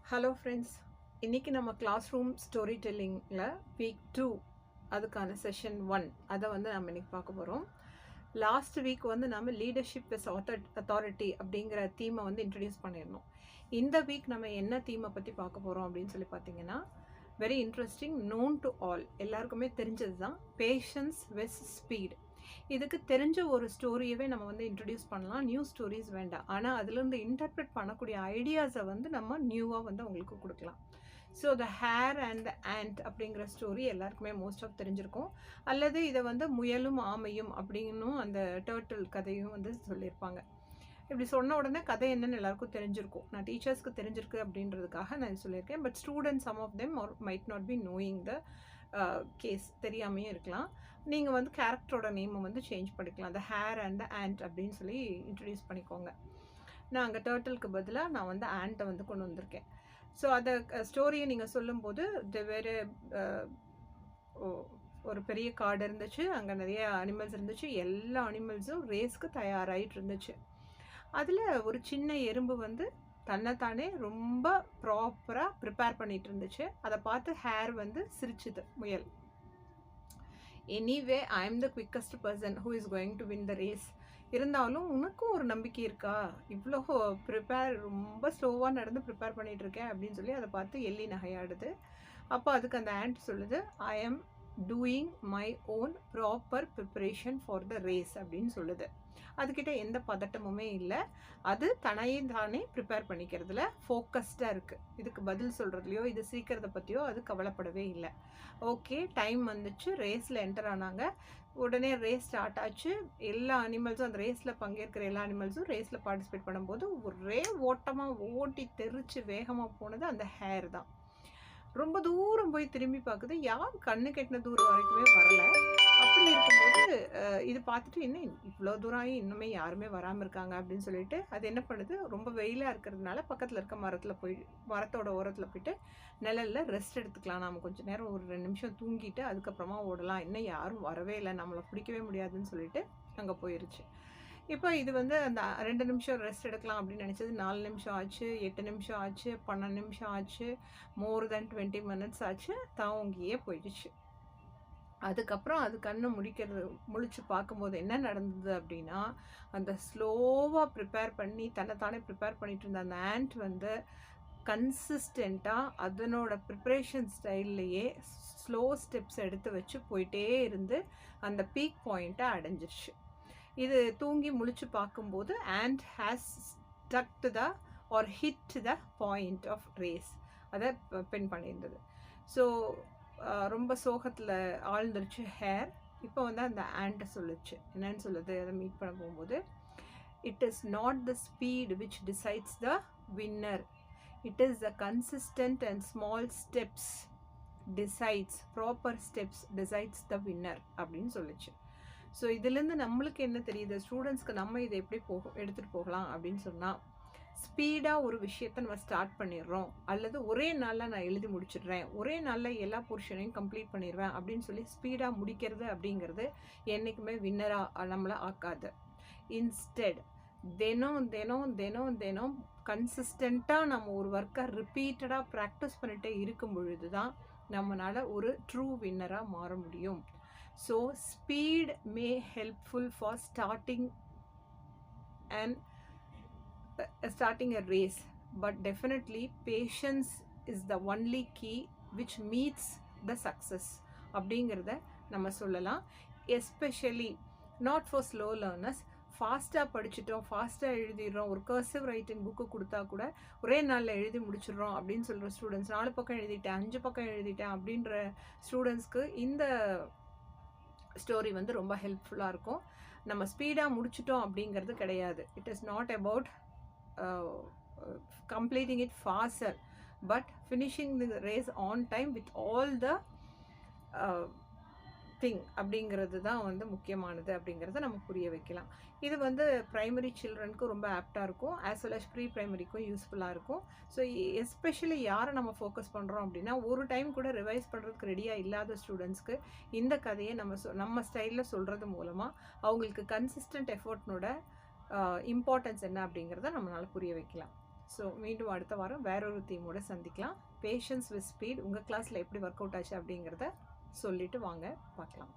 Hello friends, இன்றைக்கி நம்ம class room story டெல்லிங்கில் week 2 அதுக்கான செஷன் 1 அதை வந்து நம்ம இன்றைக்கி பார்க்க போகிறோம். லாஸ்ட் வீக் வந்து நம்ம லீடர்ஷிப் விஸ் அத்தாரிட்டி அப்படிங்கிற தீமை வந்து இன்ட்ரடியூஸ் பண்ணியிருந்தோம். இந்த வீக் நம்ம என்ன தீமை பற்றி பார்க்க போகிறோம் அப்படின்னு சொல்லி பார்த்தீங்கன்னா, very interesting, known to all, எல்லாருக்குமே தெரிஞ்சது தான், பேஷன்ஸ் விஸ் ஸ்பீட். இதுக்கு தெரிஞ்ச ஒரு ஸ்டோரியவே நம்ம வந்து இன்ட்ரடியூஸ் பண்ணலாம், நியூ ஸ்டோரிஸ் வேண்டாம். ஆனால் அதுலேருந்து இன்டர்பிரட் பண்ணக்கூடிய ஐடியாஸை வந்து நம்ம நியூவாக வந்து உங்களுக்கு கொடுக்கலாம். So the hare and the and அப்படிங்கிற ஸ்டோரி எல்லாருக்குமே மோஸ்ட் ஆஃப் தெரிஞ்சிருக்கும். அல்லது இதை வந்து முயலும் ஆமையும் அப்படின்னும் அந்த டர்ட்டில் கதையும் வந்து சொல்லியிருப்பாங்க. இப்படி சொன்ன உடனே கதை என்னன்னு எல்லாருக்கும் தெரிஞ்சிருக்கும். நான் டீச்சர்ஸ்க்கு தெரிஞ்சிருக்கு அப்படின்றதுக்காக நான் சொல்லியிருக்கேன். But student some of them might not be knowing the case, தெரியாமையும் இருக்கலாம். நீங்கள் வந்து கேரக்டரோட நேமை வந்து சேஞ்ச் பண்ணிக்கலாம். The hare and the ant அப்படின்னு சொல்லி இன்ட்ரடியூஸ் பண்ணிக்கோங்க. நான் அங்கே டர்ட்டிலுக்கு பதிலாக நான் வந்து ஆண்ட்டை வந்து கொண்டு வந்திருக்கேன். ஸோ அதை ஸ்டோரியை நீங்கள் சொல்லும்போது வேறு ஒரு பெரிய காடு இருந்துச்சு, அங்கே நிறைய அனிமல்ஸ் இருந்துச்சு, எல்லா அனிமல்ஸும் ரேஸ்க்கு தயாராகிட்டு இருந்துச்சு. அதில் ஒரு சின்ன எறும்பு வந்து தன்னைத்தானே ரொம்ப ப்ராப்பராக ப்ரிப்பேர் பண்ணிட்டு இருந்துச்சு. அதை பார்த்து ஹேர் வந்து சிரிச்சுது, முயல். Anyway I am the quickest person who is going to win the race. இருந்தாலும் உனக்கும் ஒரு நம்பிக்கை இருக்கா, இவ்வளோ ரொம்ப ஸ்லோவாக நடந்து ப்ரிப்பேர் பண்ணிகிட்டு இருக்கேன் அப்படின்னு சொல்லி அதை பார்த்து எள்ளி நகையாடுது. அப்போ அதுக்கு அந்த ஆண்ட் சொல்லுது, I am doing my own proper preparation for the race அப்படின்னு சொல்லுது. அதுக்கிட்ட எந்த பதட்டமுமே இல்லை. அது தனையும் தானே ப்ரிப்பேர் பண்ணிக்கிறதுல ஃபோக்கஸ்டாக இருக்குது. இதுக்கு பதில் சொல்கிறதுலையோ இது சீக்கிரத்தை பற்றியோ அது கவலைப்படவே இல்லை. ஓகே, டைம் வந்துச்சு, ரேஸில் என்டர் ஆனாங்க. உடனே ரேஸ் ஸ்டார்ட் ஆச்சு. எல்லா அனிமல்ஸும், அந்த ரேஸில் பங்கேற்கிற எல்லா அனிமல்ஸும் ரேஸில் பார்ட்டிசிபேட் பண்ணும்போது ஒரே ஓட்டமாக ஓட்டி தெரிச்சு வேகமாக போனது அந்த ஹேர் தான். ரொம்ப தூரம் போய் திரும்பி பார்க்குது, யாரும் கண்ணு கெட்டின தூரம் வரைக்குமே வரல. அப்படி இருக்கும்போது இது பார்த்துட்டு இன்னும் இவ்வளோ தூரம் ஆகி இன்னுமே யாருமே வராமல் இருக்காங்க அப்படின்னு சொல்லிட்டு அது என்ன பண்ணுது, ரொம்ப வெயிலாக இருக்கிறதுனால பக்கத்தில் இருக்க மரத்தோட ஓரத்தில் போயிட்டு நிழலில் ரெஸ்ட் எடுத்துக்கலாம், நாம் கொஞ்சம் நேரம் ஒரு 2 நிமிஷம் தூங்கிட்டு அதுக்கப்புறமா ஓடலாம், இன்னும் யாரும் வரவே இல்லை, நம்மளை பிடிக்கவே முடியாதுன்னு சொல்லிட்டு அங்கே போயிருச்சு. இப்போ இது வந்து அந்த 2 நிமிஷம் ரெஸ்ட் எடுக்கலாம் அப்படின்னு நினச்சது 4 நிமிஷம் ஆச்சு, 8 நிமிஷம் ஆச்சு, 12 நிமிஷம் ஆச்சு, மோர் தென் 20 மினிட்ஸ் ஆச்சு, தாங்கியே போயிடுச்சு. அதுக்கப்புறம் அது கண்ணை முழிச்சு பார்க்கும்போது என்ன நடந்தது அப்படின்னா, அந்த ஸ்லோவாக ப்ரிப்பேர் பண்ணி தன்னைத்தானே ப்ரிப்பேர் பண்ணிட்டு இருந்த அந்த ஆண்ட் வந்து கன்சிஸ்டண்ட்டாக அதனோட ப்ரிப்ரேஷன் ஸ்டைல்லையே ஸ்லோ ஸ்டெப்ஸ் எடுத்து வச்சு போயிட்டே இருந்து அந்த பீக் பாயிண்ட்டை அடைஞ்சிருச்சு. இது தூங்கி முழிச்சு பார்க்கும்போது and has stuck to the or hit the point of race அதை பென் பண்ணியிருந்தது. ஸோ ரொம்ப சோகத்தில் ஆழ்ந்துருச்சு ஹேர். இப்போ வந்து அந்த ஆண்ட்டை சொல்லுச்சு, என்னன்னு சொல்லுது, அதை மீட் பண்ண போகும்போது, it is not the speed which decides the winner, it is the consistent and small steps proper steps decides the winner அப்படின்னு சொல்லிச்சு. ஸோ இதுலேருந்து நம்மளுக்கு என்ன தெரியுது, ஸ்டூடெண்ட்ஸ்க்கு நம்ம இதை எப்படி எடுத்துகிட்டு போகலாம் அப்படின்னு சொன்னால், ஸ்பீடாக ஒரு விஷயத்தை நம்ம ஸ்டார்ட் பண்ணிடுறோம், அல்லது ஒரே நாளில் நான் எழுதி முடிச்சிடுறேன், ஒரே நாளில் எல்லா போர்ஷனையும் கம்ப்ளீட் பண்ணிடுவேன் அப்படின்னு சொல்லி ஸ்பீடாக முடிக்கிறது அப்படிங்கிறது என்றைக்குமே வின்னராக நம்மளை ஆக்காது. இன்ஸ்டெட் தினம் கன்சிஸ்டண்ட்டாக நம்ம ஒரு ஒர்க்கை ரிப்பீட்டடாக ப்ராக்டிஸ் பண்ணிகிட்டே இருக்கும் பொழுது தான் நம்மளால் ஒரு ட்ரூ வின்னராக மாற முடியும். So speed may helpful for starting a race, but definitely patience is the only key which meets the success அப்படிங்கிறத நம்ம சொல்லலாம். Especially not for slow learners. ஃபாஸ்ட்டாக படிச்சுட்டோம், ஃபாஸ்ட்டாக எழுதிடுறோம், ஒரு கர்சிவ் ரைட்டிங் புக்கு கொடுத்தா கூட ஒரே நாளில் எழுதி முடிச்சிடுறோம் அப்படின்னு சொல்கிற ஸ்டூடெண்ட்ஸ், 4 பக்கம் எழுதிட்டேன், 5 பக்கம் எழுதிட்டேன் அப்படின்ற ஸ்டூடெண்ட்ஸ்க்கு இந்த ஸ்டோரி வந்து ரொம்ப ஹெல்ப்ஃபுல்லாக இருக்கும். நம்ம ஸ்பீடாக முடிச்சிட்டோம் அப்படிங்கிறது கிடையாது. It is not about completing it faster, but finishing the race on time with all the thing அப்படிங்கிறது தான் வந்து முக்கியமானது அப்படிங்கிறத நம்ம புரிய வைக்கலாம். இது வந்து ப்ரைமரி சில்ட்ரனுக்கும் ரொம்ப ஆப்டாக இருக்கும், ஆஸ் வெல் அஸ் ப்ரீ ப்ரைமரிக்கும் யூஸ்ஃபுல்லாக இருக்கும். ஸோ எஸ்பெஷலி யாரை நம்ம ஃபோக்கஸ் பண்ணுறோம் அப்படின்னா, ஒரு டைம் கூட ரிவைஸ் பண்ணுறதுக்கு ரெடியாக இல்லாத ஸ்டூடெண்ட்ஸ்க்கு இந்த கதையை நம்ம ஸ்டைலில் சொல்கிறது மூலமாக அவங்களுக்கு கன்சிஸ்டன்ட் எஃபோர்ட்னோட இம்பார்ட்டன்ஸ் என்ன அப்படிங்கிறத நம்மளால் புரிய வைக்கலாம். ஸோ மீண்டும் அடுத்த வாரம் வேற ஒரு தீமோட சந்திக்கலாம். பேஷன்ஸ் வித் ஸ்பீட் உங்கள் கிளாஸில் எப்படி ஒர்க் அவுட் ஆச்சு அப்படிங்கிறத சொல்லிட்டு வாங்க பார்க்கலாம்.